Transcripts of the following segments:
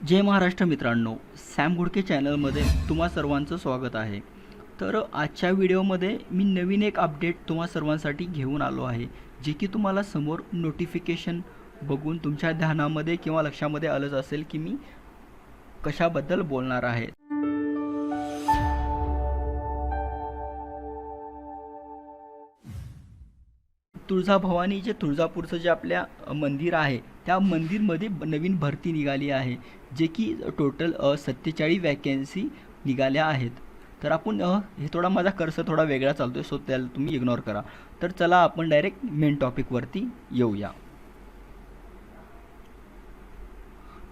जय महाराष्ट्र मित्रांनो, सॅम घोडके चॅनलमध्ये तुम्हा सर्वांचं स्वागत आहे. तर आजच्या व्हिडिओमध्ये मी नवीन एक अपडेट तुम्हा सर्वांसाठी घेऊन आलो आहे, जे की तुम्हाला समोर नोटिफिकेशन बघून तुमच्या ध्यानामध्ये किंवा लक्षामध्ये आलंच असेल की मी कशाबद्दल बोलणार आहे. तुळजाभवानी जे तुळजापूरचं जे आपल्या मंदिर आहे, त्या मंदिरमध्ये नवीन भरती निघाली आहे, जे की टोटल 47 वॅकन्सी निघाल्या आहेत. तर आपण हे थोडा माझा कर्सर थोडा वेगळा चालतोय, सो त्याला तुम्ही इग्नोर करा. तर चला आपण डायरेक्ट मेन टॉपिकवरती येऊया.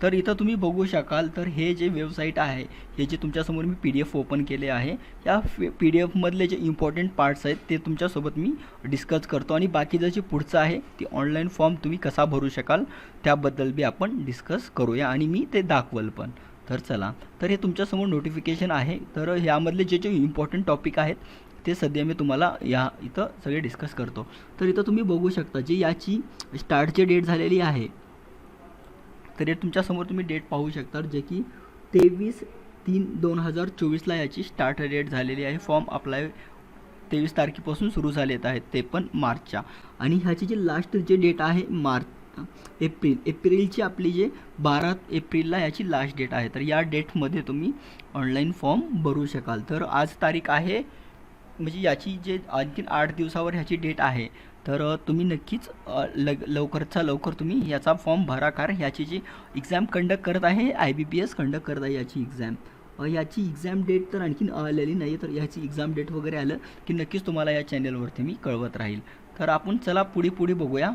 तर इथं तुम्ही बघू शकाल, तर हे जे वेबसाईट आहे, हे जे तुमच्यासमोर मी PDF ओपन केले आहे, या PDF मधले जे इम्पॉर्टंट पार्ट्स आहेत ते तुमच्यासोबत मी डिस्कस करतो, आणि बाकीचं जे पुढचं आहे ती ऑनलाईन फॉर्म तुम्ही कसा भरू शकाल त्याबद्दल बी आपण डिस्कस करूया, आणि मी ते दाखवल पण. तर चला, तर हे तुमच्यासमोर नोटिफिकेशन आहे. तर यामधले जे जे इम्पॉर्टंट टॉपिक आहेत ते सध्या मी तुम्हाला या इथं सगळे डिस्कस करतो. तर इथं तुम्ही बघू शकता, जे याची स्टार्टची डेट झालेली आहे, तर तुमच्यासमोर तुम्ही डेट पाहू शकता, जे की 23/3/2024 याची स्टार्ट डेट झालेली आहे. फॉर्म अप्लाय 23 तारखेपासून सुरू झालेत आहेत, ते पण मार्चच्या. आणि ह्याची जी लास्ट जे डेट आहे एप्रिलची आपली जे 12 एप्रिलला याची लास्ट डेट आहे. तर या डेटमध्ये तुम्ही ऑनलाईन फॉर्म भरू शकाल. तर आज तारीख आहे, म्हणजे याची जे आणखीन 8 दिवसावर ह्याची डेट आहे. तर तुम्ही नक्कीच लवकरचा लवकर तुम्ही याचा फॉर्म भरा, कारण ह्याची जी एक्झाम कंडक्ट करत आहे IBPS कंडक्ट करत आहे याची एक्झाम. याची एक्झाम डेट तर आणखीन आलेली नाही, तर ह्याची एक्झाम डेट वगैरे आलं की नक्कीच तुम्हाला या चॅनलवरती मी कळवत राहील. तर आपण चला पुढे बघूया.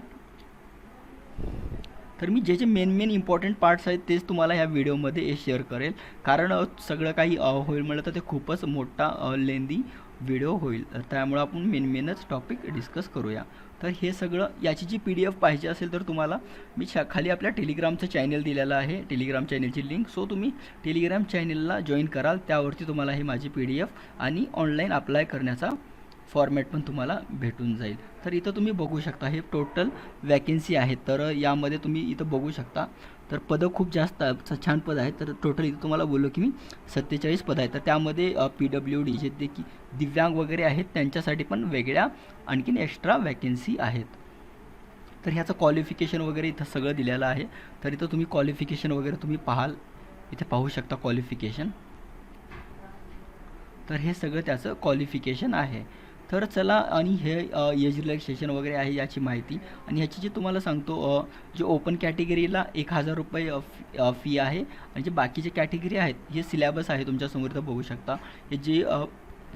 तर मी जे मेन इम्पॉर्टंट पार्ट्स आहेत तेच तुम्हाला ह्या व्हिडिओमध्ये शेअर करेल, कारण सगळं काही होईल म्हटलं तर ते खूपच मोठा लेंदी व्हिडिओ होईल. तर त्यामुळे आपण मेनच टॉपिक डिस्कस करूया. तर हे सगळं याची जी PDF पाहिजे असेल तर तुम्हाला मी खाली आपल्या टेलिग्रामचं चॅनल दिलेलं आहे, टेलिग्राम चॅनलची लिंक. सो तुम्ही टेलिग्राम चॅनलला जॉईन कराल, त्यावरती तुम्हाला ही माझी PDF आणि ऑनलाईन अप्लाय करण्याचा फॉर्मॅट पण तुम्हाला भेटून जाईल. तर इथं तुम्ही बघू शकता, हे टोटल वॅकन्सी आहेत. तर यामध्ये तुम्ही इथं बघू शकता, तर पदं खूप जास्त छान पद आहेत. तर टोटल इथं तुम्हाला बोललो की मी 47 पदं आहेत. तर त्यामध्ये PWD जे ते की दिव्यांग वगैरे आहेत त्यांच्यासाठी पण वेगळ्या आणखीन एक्स्ट्रा वॅकन्सी आहेत. तर ह्याचं क्वालिफिकेशन वगैरे इथं सगळं दिलेलं आहे. तर इथं तुम्ही क्वालिफिकेशन वगैरे तुम्ही पाहाल, इथे पाहू शकता क्वालिफिकेशन. तर हे सगळं त्याचं क्वालिफिकेशन आहे. तर चला, आणि हे एज रिलॅक्सेशन वगैरे आहे याची माहिती. आणि ह्याची जी तुम्हाला सांगतो, जे ओपन कॅटेगरीला 1000 रुपये फी आहे, आणि जे बाकीचे कॅटेगरी आहेत हे सिलेबस आहे तुमच्यासमोर इथं बघू शकता. हे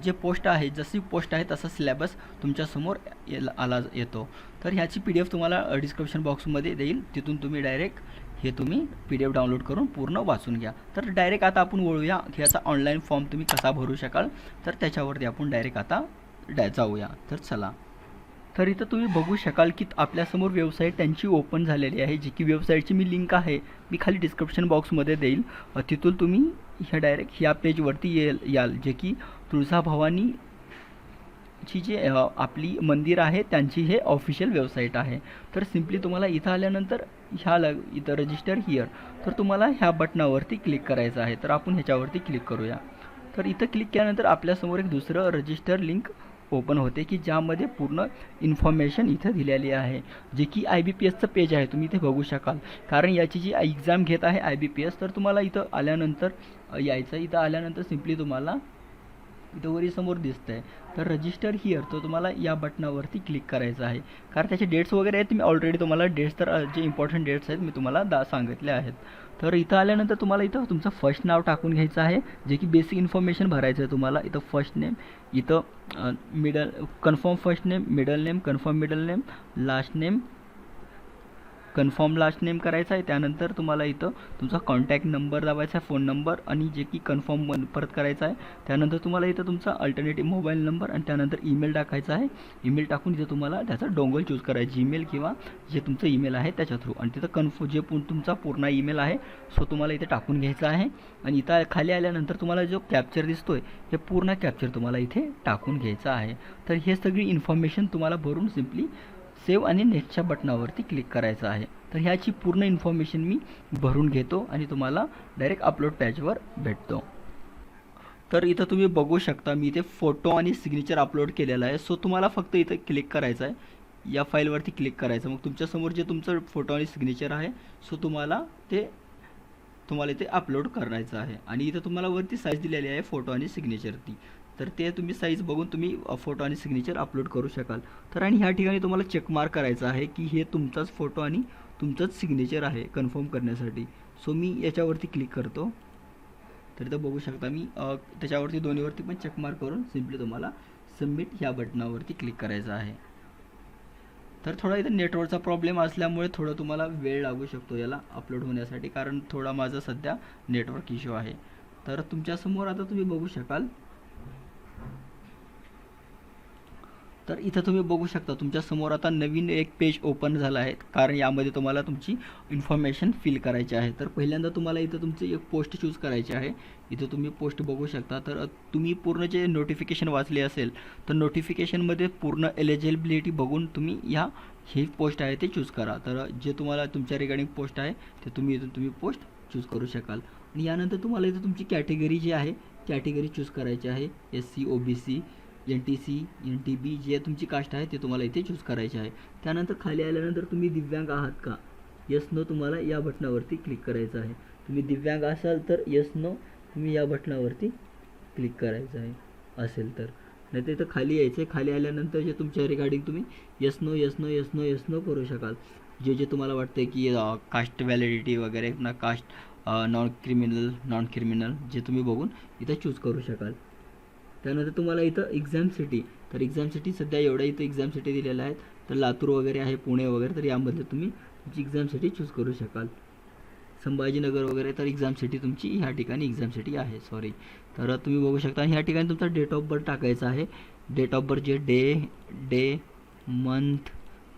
जे पोस्ट आहे, जशी पोस्ट आहे तसा सिलेबस तुमच्यासमोर येतो. तर ह्याची PDF तुम्हाला डिस्क्रिप्शन बॉक्समध्ये देईल, तिथून तुम्ही डायरेक्ट हे तुम्ही PDF डाउनलोड करून पूर्ण वाचून घ्या. तर डायरेक्ट आता आपण वळूया की याचा ऑनलाईन फॉर्म तुम्ही कसा भरू शकाल, तर त्याच्यावरती आपण डायरेक्ट आता जाऊया. तर चला, तर इथं तुम्ही बघू शकाल की आपल्यासमोर वेबसाईट त्यांची ओपन झालेली आहे, जी की वेबसाईटची मी लिंक आहे मी खाली डिस्क्रिप्शन बॉक्समध्ये देईल. तिथून तुम्ही ह्या डायरेक्ट ह्या पेजवरती याल, जे की तुळजाभवानीची जे आपली मंदिर आहे त्यांची हे ऑफिशियल वेबसाईट आहे. तर सिम्पली तुम्हाला इथं आल्यानंतर इथं रजिस्टर हिअर, तर तुम्हाला ह्या बटनावरती क्लिक करायचं आहे. तर आपण ह्याच्यावरती क्लिक करूया. तर इथं क्लिक केल्यानंतर आपल्यासमोर एक दुसरं रजिस्टर लिंक ओपन होते, की ज्यामध्ये पूर्ण इन्फॉर्मेशन इथं दिलेली आहे, जे की IBPSचं पेज आहे. तुम्ही इथे बघू शकाल, कारण याची जी एक्झाम घेत आहे IBPS. तर तुम्हाला इथं आल्यानंतर यायचं, इथं आल्यानंतर सिम्पली तुम्हाला इथं वरी समोर दिसतं आहे, तर रजिस्टर हिअर, तर तुम्हाला या बटनावरती क्लिक करायचं आहे. कारण त्याचे डेट्स वगैरे आहेत, मी ऑलरेडी तुम्हाला डेट्स, तर जे इम्पॉर्टंट डेट्स आहेत मी तुम्हाला सांगितले आहेत. तर इथं आल्यानंतर तुम्हाला इथं तुमचं फर्स्ट नाव टाकून घ्यायचं आहे, जे की बेसिक इन्फॉर्मेशन भरायचं आहे तुम्हाला. इथं फर्स्ट नेम, इथं confirm first name, middle name, confirm middle name, last name, confirm last name करायचा आहे. त्यानंतर तुम्हाला इथं तुमचा कॉन्टॅक्ट नंबर दाबायचा आहे, फोन नंबर, आणि जे की कन्फर्म परत करायचा आहे. त्यानंतर तुम्हाला इथं तुमचा अल्टरनेटिव्ह मोबाईल नंबर, आणि त्यानंतर ईमेल टाकायचा आहे. ईमेल टाकून इथं तुम्हाला त्याचा डोंगल चूज करायचा, जीमेल किंवा जे तुमचं ईमेल आहे त्याच्या थ्रू, आणि तिथं जे तुमचा पूर्ण ईमेल आहे सो तुम्हाला इथे टाकून घ्यायचा आहे. आणि इथं खाली आल्यानंतर तुम्हाला जो कॅप्चर दिसतोय हे पूर्ण कॅप्चर तुम्हाला इथे टाकून घ्यायचा आहे. तर हे सगळी इन्फॉर्मेशन तुम्हाला भरून सिम्पली सेव्ह आणि नेक्स्टच्या बटनावरती क्लिक करायचं आहे. तर ह्याची पूर्ण इन्फॉर्मेशन मी भरून घेतो आणि तुम्हाला डायरेक्ट अपलोड पेजवर भेटतो. तर इथं तुम्ही बघू शकता मी इथे फोटो आणि सिग्नेचर अपलोड केलेला आहे. सो तुम्हाला फक्त इथं क्लिक करायचं आहे, या फाईलवरती क्लिक करायचं. मग तुमच्यासमोर जे तुमचं फोटो आणि सिग्नेचर आहे सो तुम्हाला इथे अपलोड करायचं आहे. आणि इथं तुम्हाला वरती साईज दिलेली आहे फोटो आणि सिग्नेचरची, तर ते तुम्ही साईज बघून तुम्ही फोटो आणि सिग्नेचर अपलोड करू शकाल. तर आणि ह्या ठिकाणी तुम्हाला चेक मार्क करायचं आहे की हे तुमचाच फोटो आणि तुमचंच सिग्नेचर आहे कन्फर्म करण्यासाठी. सो मी याच्यावरती क्लिक करतो. तर इथं बघू शकता मी त्याच्यावरती दोन्हीवरती पण चेक मार्क करून सिम्पली तुम्हाला सबमिट ह्या बटनावरती क्लिक करायचं आहे. तर थोडा इथं नेटवर्कचा प्रॉब्लेम असल्यामुळे थोडं तुम्हाला वेळ लागू शकतो याला अपलोड होण्यासाठी, कारण थोडा माझा सध्या नेटवर्क इश्यू आहे. तर तुमच्यासमोर आता तुम्ही बघू शकाल, तर इथं तुम्ही बघू शकता तुमच्यासमोर आता नवीन एक पेज ओपन झालं आहे, कारण यामध्ये तुम्हाला तुमची इन्फॉर्मेशन फिल करायची आहे. तर पहिल्यांदा तुम्हाला इथं तुमची एक पोस्ट चूज करायची आहे. इथं तुम्ही पोस्ट बघू शकता. तर तुम्ही पूर्ण जे नोटिफिकेशन वाचले असेल तर नोटिफिकेशनमध्ये पूर्ण एलिजिबिलिटी बघून तुम्ही ही पोस्ट आहे ते चूज करा. तर जे तुम्हाला तुमच्या रिगार्डिंग पोस्ट आहे ते तुम्ही पोस्ट चूज करू शकाल. आणि यानंतर तुम्हाला इथं तुमची कॅटेगरी जी आहे कॅटेगरी चूज करायची आहे. SC OBC NTC NTB जे तुमची कास्ट आहे ते तुम्हाला इथे चूज करायचे आहे. त्यानंतर खाली आल्यानंतर तुम्ही दिव्यांग आहात का, यस नो तुम्हाला या बटनावरती क्लिक करायचं आहे. तुम्ही दिव्यांग असाल तर यस नो तुम्ही या बटनावरती क्लिक करायचं आहे असेल तर. नाही तर इथं खाली यायचं आहे. खाली आल्यानंतर जे तुमच्या रिगार्डिंग तुम्ही yes no yes no yes no yes no करू शकाल. जे तुम्हाला वाटते की कास्ट व्हॅलिडिटी वगैरे ना कास्ट नॉन क्रिमिनल जे तुम्ही बघून इथं चूज करू शकाल. त्यानंतर तुम्हाला इथं एक्झाम सिटी, तर एक्झाम सिटी सध्या एवढ्या इथं एक्झाम सिटी दिलेल्या आहेत. तर लातूर वगैरे आहे, पुणे वगैरे, तर यामध्ये तुम्ही तुमची एक्झाम सिटी चूज करू शकाल. संभाजीनगर वगैरे तर एक्झाम सिटी तुमची ह्या ठिकाणी एक्झाम सिटी आहे सॉरी. तर तुम्ही बघू शकता ह्या ठिकाणी तुमचा डेट ऑफ बर्थ टाकायचा आहे. डेट ऑफ बर्थ जे डे मंथ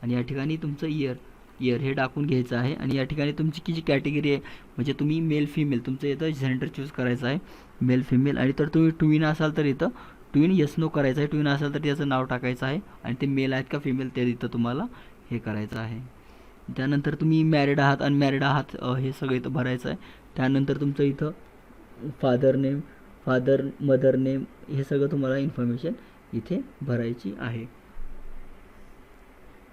आणि या ठिकाणी तुमचं इयर हे टाकून घ्यायचं आहे. आणि या ठिकाणी तुमची जी कॅटेगरी आहे म्हणजे तुम्ही मेल फिमेल तुमचं इथं जेंडर चूज करायचं आहे मेल फिमेल. आणि तर तुम्ही ट्विन असाल तर इथं ट्विन यस नो करायचं आहे. ट्विन असाल तर त्याचं नाव टाकायचं आहे आणि ते मेल आहेत का फिमेल ते इथं तुम्हाला हे करायचं आहे. त्यानंतर तुम्ही मॅरिड आहात अनमॅरिड आहात हे सगळं इथं भरायचं आहे. त्यानंतर तुमचं इथं फादर मदर नेम हे सगळं तुम्हाला इन्फॉर्मेशन इथे भरायची आहे.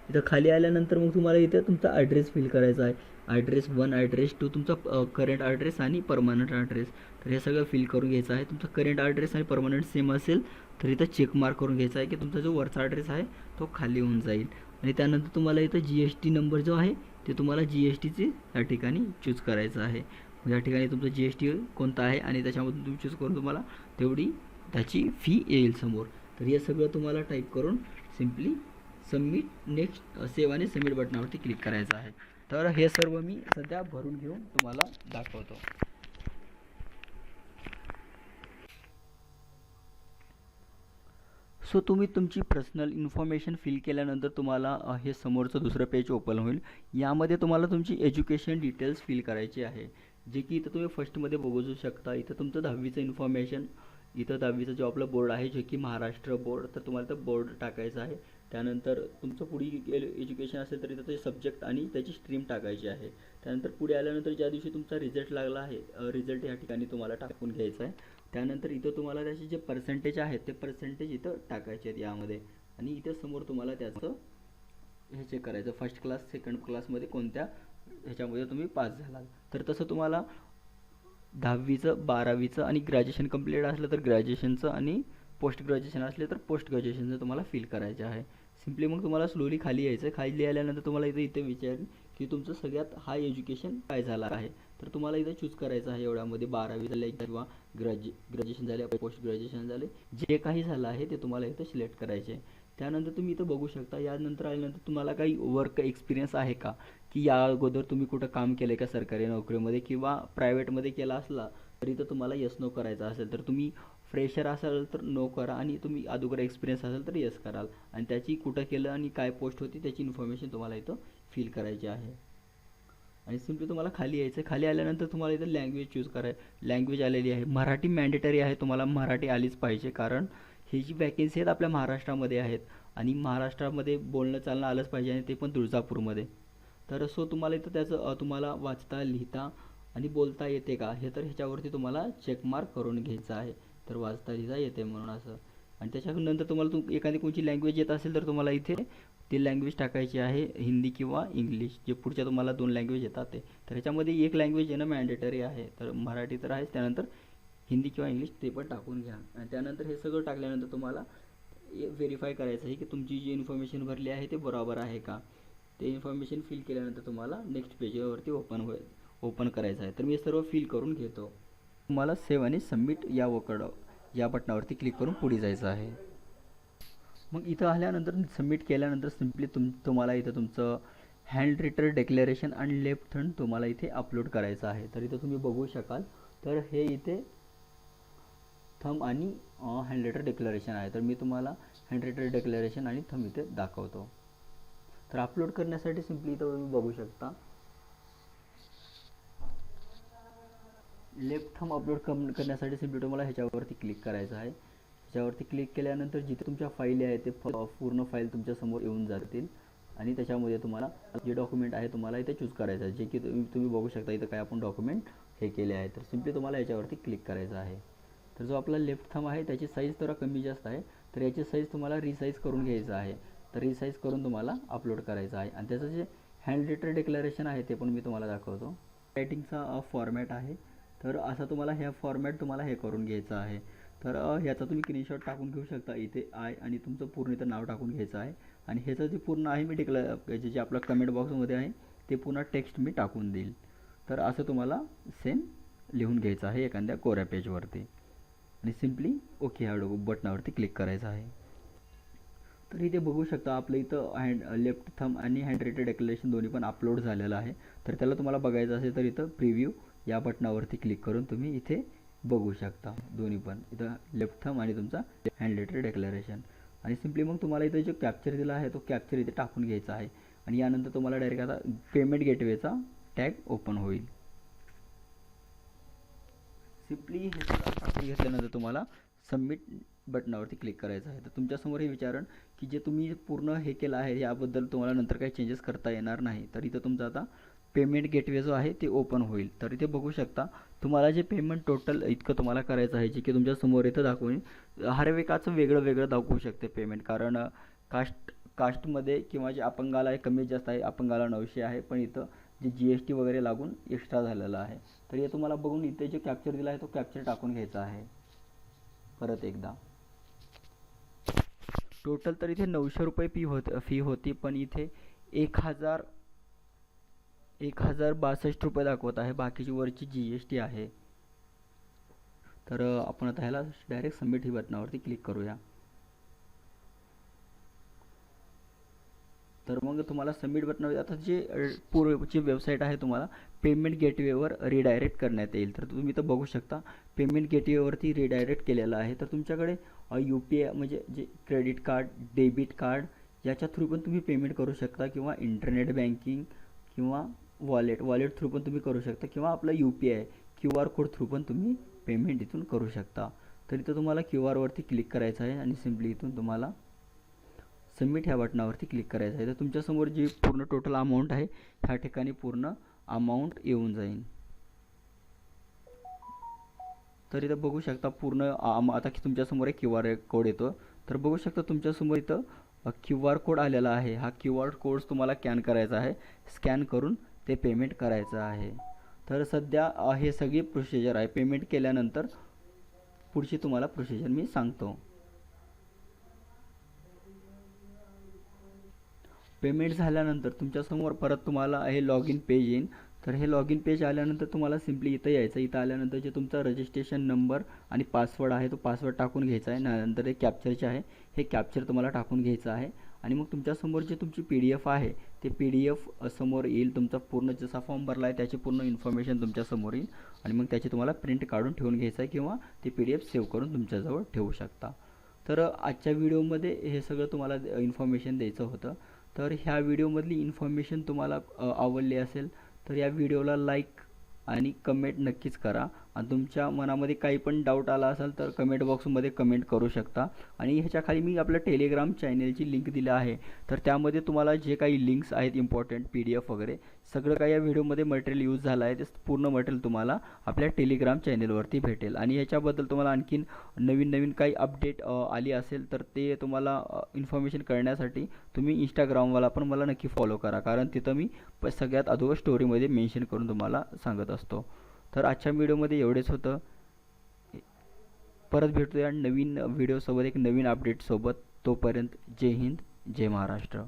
इथं खाली आल्यानंतर मग तुम्हाला इथे तुमचा ॲड्रेस फिल करायचा आहे. ॲड्रेस 1 ॲड्रेस 2 तुमचा करंट ॲड्रेस आणि परमनंट ॲड्रेस. तर हे सगळं फिल करून घ्यायचं आहे. तुमचा करंट ॲड्रेस आणि परमनंट सेम असेल तर इथं चेक मार्क करून घ्यायचा आहे की तुमचा जो वरचा ॲड्रेस आहे तो खाली होऊन जाईल. आणि त्यानंतर तुम्हाला इथं GST नंबर जो आहे ते तुम्हाला GSTचे या ठिकाणी चूज करायचं आहे. या ठिकाणी तुमचं GST कोणता आहे आणि त्याच्यामधून तुम्ही चूज करून तुम्हाला तेवढी त्याची फी येईल समोर. तर हे सगळं तुम्हाला टाईप करून सिम्पली सबमिट नेक्स्ट सेव्ह आणि सबमिट बटनावरती क्लिक करायचं आहे. तर हे सर्व मी सध्या भरून घेऊन तुम्हाला दाखवतो. सो तुम्ही तुमची पर्सनल इन्फॉर्मेशन फिल केल्यानंतर तुम्हाला हे समोरचं दुसरं पेज ओपन होईल. यामध्ये तुम्हाला तुमची एज्युकेशन डिटेल्स फिल करायची आहे, जे की इथं तुम्ही फर्स्टमध्ये बघू शकता. इथं तुमचं 10वीचं इन्फॉर्मेशन, इथं 10वीचं जो आपलं बोर्ड आहे जे की महाराष्ट्र बोर्ड, तर तुम्हाला इथं बोर्ड टाकायचं आहे. त्यानंतर तुमचं पुढील एज्युकेशन असेल तर इथं ते सब्जेक्ट आणि त्याची स्ट्रीम टाकायची आहे. त्यानंतर पुढे आल्यानंतर ज्या दिवशी तुमचा रिझल्ट लागला आहे रिझल्ट या ठिकाणी तुम्हाला टाकून घ्यायचा आहे. त्यानंतर इथं तुम्हाला त्याचे जे पर्सेंटेज आहेत ते पर्सेंटेज इथं टाकायचे आहेत यामध्ये. आणि इथं समोर तुम्हाला त्याचं हे चेक करायचं फर्स्ट क्लास सेकंड क्लासमध्ये कोणत्या ह्याच्यामध्ये तुम्ही पास झालात. तर तसं तुम्हाला 10वीचं 12वीचं आणि ग्रॅज्युएशन कंप्लीट असलं तर ग्रॅज्युएशनचं आणि पोस्ट ग्रॅज्युएशन असले तर पोस्ट ग्रॅज्युएशनचं तुम्हाला फिल करायचं आहे. सिम्पली मग तुम्हाला स्लोली खाली यायचं. खाली आल्यानंतर तुम्हाला इथे विचारेल की तुमचं सगळ्यात हाय एज्युकेशन काय झालं आहे. तर तुम्हाला इथं चूज करायचं आहे एवढ्यामध्ये 12वी झाले किंवा ग्रॅज्युएशन झाले पोस्ट ग्रॅज्युएशन झाले जे काही झालं आहे ते तुम्हाला इथं सिलेक्ट करायचे आहे. त्यानंतर तुम्ही इथं बघू शकता. यानंतर आल्यानंतर तुम्हाला काही वर्क एक्सपिरियन्स आहे का, की या अगोदर तुम्ही कुठं काम केलं आहे का सरकारी नोकरीमध्ये किंवा प्रायव्हेटमध्ये केला असला तर इथं तुम्हाला यस नो करायचं असेल. तर तुम्ही फ्रेशर असाल तर नो करा आणि तुम्ही अगोदर एक्सपिरियन्स असेल तर यस कराल. आणि त्याची कुठं केलं आणि काय पोस्ट होती त्याची इन्फॉर्मेशन तुम्हाला इथं फिल करायची आहे. आणि सिम्पली तुम्हाला खाली यायचं. खाली आल्यानंतर तुम्हाला इथं लँग्वेज चूज करायची. लँग्वेज आलेली आहे मराठी मॅन्डेटरी आहे. तुम्हाला मराठी आलीच पाहिजे, कारण ही जी वॅकेन्सी आहेत आपल्या महाराष्ट्रामध्ये आहेत आणि महाराष्ट्रामध्ये बोलणं चालणं आलंच पाहिजे आणि ते पण तुळजापूरमध्ये. तर सो तुम्हाला इथं त्याचं तुम्हाला वाचता लिहिता आणि बोलता येते का हे तर ह्याच्यावरती तुम्हाला चेकमार्क करून घ्यायचं आहे. तर वाचता लिहिता येते म्हणून असं. आणि त्याच्यानंतर तुम्हाला एखादी कोणची लँग्वेज येत असेल तर तुम्हाला इथे ती लँग्वेज टाकायची आहे, हिंदी किंवा इंग्लिश, जे पुढच्या तुम्हाला 2 लँग्वेज येतात ते. तर ह्याच्यामध्ये एक लँग्वेज येणं मॅन्डेटरी आहे. तर मराठी तर आहेच, त्यानंतर हिंदी किंवा इंग्लिश ते पण टाकून घ्या. आणि त्यानंतर हे सगळं टाकल्यानंतर तुम्हाला व्हेरीफाय करायचं आहे की तुमची जी इन्फॉर्मेशन भरली आहे ते बरोबर आहे का. ते इन्फॉर्मेशन फिल केल्यानंतर तुम्हाला नेक्स्ट पेजवरती ओपन करायचं आहे. तर मी सर्व फिल करून घेतो. तुम्हाला सेव्ह आणि सबमिट या बटनावरती क्लिक करून पुढे जायचं आहे. मग इथं आल्यानंतर सबमिट केल्यानंतर सिम्पली तुम्हाला इथं तुमचं हँड रिटन डिक्लेरेशन आणि लेफ्ट हँड तुम्हाला इथे अपलोड करायचं आहे. तर इथं तुम्ही बघू शकाल तर हे इथे थंब आणि हँड रिटन डिक्लेरेशन आहे. तर मी तुम्हाला हँड रिटन डिक्लेरेशन आणि थंब इथे दाखवतो. तर अपलोड करण्यासाठी सिम्पली इथं तुम्ही बघू शकता लेफ्ट थंब अपलोड करण्यासाठी सिम्पली तुम्हाला ह्याच्यावरती क्लिक करायचं आहे. ह्याच्यावरती क्लिक केल्यानंतर जिथे तुमच्या फाईली आहे ते पूर्ण फाईल तुमच्यासमोर येऊन जातील आणि त्याच्यामध्ये तुम्हाला जे डॉक्युमेंट आहे तुम्हाला इथे चूज करायचं आहे, जे की तुम्ही बघू शकता इथं काय आपण डॉक्युमेंट हे केले आहे. तर सिम्पली तुम्हाला याच्यावरती क्लिक करायचं आहे. तर जो आपला लेफ्ट थंब आहे त्याची साईज थोडा कमी जास्त आहे, तर याची साईज तुम्हाला रिसाईज करून घ्यायचं आहे. तर रिसाईज करून तुम्हाला अपलोड करायचं आहे. आणि त्याचं जे हँड रिटन डिक्लेरेशन आहे ते पण मी तुम्हाला दाखवतो. रायटिंगचा फॉर्मॅट आहे, तर असा तुम्हाला ह्या फॉर्मॅट तुम्हाला हे करून घ्यायचं आहे. तर ह्याचा तुम्ही स्क्रीनशॉट टाकून घेऊ शकता. इथे आणि तुमचं पूर्ण इथं नाव टाकून घ्यायचं आहे. आणि ह्याचं जे पूर्ण आहे मी जे आपलं कमेंट बॉक्समध्ये आहे ते पूर्ण टेक्स्ट मी टाकून देईल. तर असं तुम्हाला सेम लिहून घ्यायचं आहे एखाद्या कोऱ्या पेजवरती आणि सिम्पली ओके ह्या बटनावरती क्लिक करायचं आहे. तर इथे बघू शकता आपलं इथं लेफ्ट थंब आणि हँड रिटन डिक्लेरेशन दोन्ही पण अपलोड झालेलं आहे. तर त्याला तुम्हाला बघायचं असेल तर इथं प्रिव्ह्यू या बटनावरती क्लिक करून तुम्ही इथे बघू शकता दोन्ही पण, इथं लेफ्ट थंब आणि तुमचा हँड रिटन डिक्लेरेशन. आणि सिम्पली मग तुम्हाला इथं जो कॅप्चर दिला आहे तो कॅप्चर इथे टाकून घ्यायचा आहे. आणि यानंतर तुम्हाला डायरेक्ट आता पेमेंट गेटवेचा टॅग ओपन होईल. सिम्पली हे सगळं टाकून घेतल्यानंतर तुम्हाला सबमिट बटनावरती क्लिक करायचं आहे. तर तुमच्यासमोर हे विचारण की जे तुम्ही पूर्ण हे केलं आहे याबद्दल तुम्हाला नंतर काही चेंजेस करता येणार नाही. तर इथं तुमचं आता पेमेंट गेटवे जो आहे ते ओपन होईल. तर इथे बघू शकता तुम्हाला जे पेमेंट टोटल इतकं तुम्हाला करायचं आहे, जे की तुमच्यासमोर इथं दाखवून हर एकाचं वेगळं वेगळं दाखवू शकते पेमेंट. कारण कास्टमध्ये किंवा जे अपंगाला आहे कमी जास्त आहे, अपंगाला 900 आहे, पण इथं जे GST वगैरे लागून एक्स्ट्रा झालेलं आहे. तर हे तुम्हाला बघून इथे जे कॅप्चर दिला आहे तो कॅप्चर टाकून घ्यायचा आहे परत एकदा. टोटल तर इथे 900 रुपये फी होती, पण इथे 1062 रुपये दाखवत आहे. बाकीची वरची GST आहे. तर आपण आता ह्याला डायरेक्ट सबमिट ही बटनावरती क्लिक करूया. तर मग तुम्हाला सबमिट बटनावर आता जे पूर्वची वेबसाईट आहे तुम्हाला पेमेंट गेटवेवर रिडायरेक्ट करण्यात येईल. तर तुम्ही इथं बघू शकता पेमेंट गेटवेवरती रिडायरेक्ट केलेलं आहे. तर तुमच्याकडे UPI म्हणजे जे क्रेडिट कार्ड, डेबिट कार्ड याच्या थ्रू पण तुम्ही पेमेंट करू शकता, किंवा इंटरनेट बँकिंग किंवा वॉलेट थ्रू पण तुम्ही करू शकता, किंवा आपलं UPI QR कोड थ्रू पण तुम्ही पेमेंट इथून करू शकता. तर इथं तुम्हाला QR वरती क्लिक करायचं आहे आणि सिम्पली इथून तुम्हाला सबमिट ह्या बटनावरती क्लिक करायचं आहे. तर तुमच्यासमोर जी पूर्ण टोटल अमाऊंट आहे ह्या ठिकाणी पूर्ण अमाऊंट येऊन जाईल. तर इथं बघू शकता पूर्ण आता की तुमच्यासमोर एक QR कोड येतो. तर बघू शकता तुमच्यासमोर इथं QR कोड आलेला आहे. हा QR कोड तुम्हाला स्कॅन करायचा आहे. स्कॅन करून ते पेमेंट करायचं आहे. तर सध्या हे सगळी प्रोसिजर आहे. पेमेंट केल्यानंतर पुढची तुम्हाला प्रोसिजर मी सांगतो. पेमेंट झाल्यानंतर तुमच्यासमोर परत तुम्हाला हे लॉग इन पेज येईल. तर हे लॉग इन पेज आल्यानंतर तुम्हाला सिम्पली इथं यायचं. इथं आल्यानंतर जे तुमचा रजिस्ट्रेशन नंबर आणि पासवर्ड आहे तो पासवर्ड टाकून घ्यायचा आहे. नंतर हे कॅप्चरचे आहे, हे कॅप्चर तुम्हाला टाकून घ्यायचं आहे. आणि मग तुमच्यासमोर जे तुमची PDF आहे ते PDF समोर येईल. तुमचा पूर्ण जसा फॉर्म भरला आहे त्याची पूर्ण इन्फॉर्मेशन तुमच्यासमोर येईल. आणि मग त्याची तुम्हाला प्रिंट काढून ठेवून घ्यायचं आहे, किंवा ते PDF सेव्ह करून तुमच्याजवळ ठेवू शकता. तर आजच्या व्हिडिओमध्ये हे सगळं तुम्हाला इन्फॉर्मेशन द्यायचं होतं. तर ह्या व्हिडिओमधली इन्फॉर्मेशन तुम्हाला आवडली असेल तर या व्हिडिओला लाईक आणि कमेंट नक्कीच करा. आणि तुमच्या मनामध्ये काही पण डाऊट आला असेल तर कमेंट बॉक्समध्ये कमेंट करू शकता. आणि ह्याच्या खाली मी आपल्या टेलिग्राम चॅनेलची लिंक दिली आहे, तर त्यामध्ये तुम्हाला जे काही लिंक्स आहेत इम्पॉर्टंट PDF वगैरे सगळं काही या व्हिडिओमध्ये मटेरियल यूज झालं आहे ते पूर्ण मटेरियल तुम्हाला आपल्या टेलिग्राम चॅनेलवरती भेटेल. आणि ह्याच्याबद्दल तुम्हाला आणखीन नवीन नवीन काही अपडेट आली असेल तर ते तुम्हाला इन्फॉर्मेशन कळण्यासाठी तुम्ही इंस्टाग्रामवाला पण मला नक्की फॉलो करा, कारण तिथं मी सगळ्यात अगोदर स्टोरीमध्ये मेन्शन करून तुम्हाला सांगत असतो. तर आजच्या व्हिडिओमध्ये एवढेच होतं. परत भेटूया नवीन व्हिडिओसोबत, एक नवीन अपडेटसोबत. तोपर्यंत जय हिंद, जय महाराष्ट्र.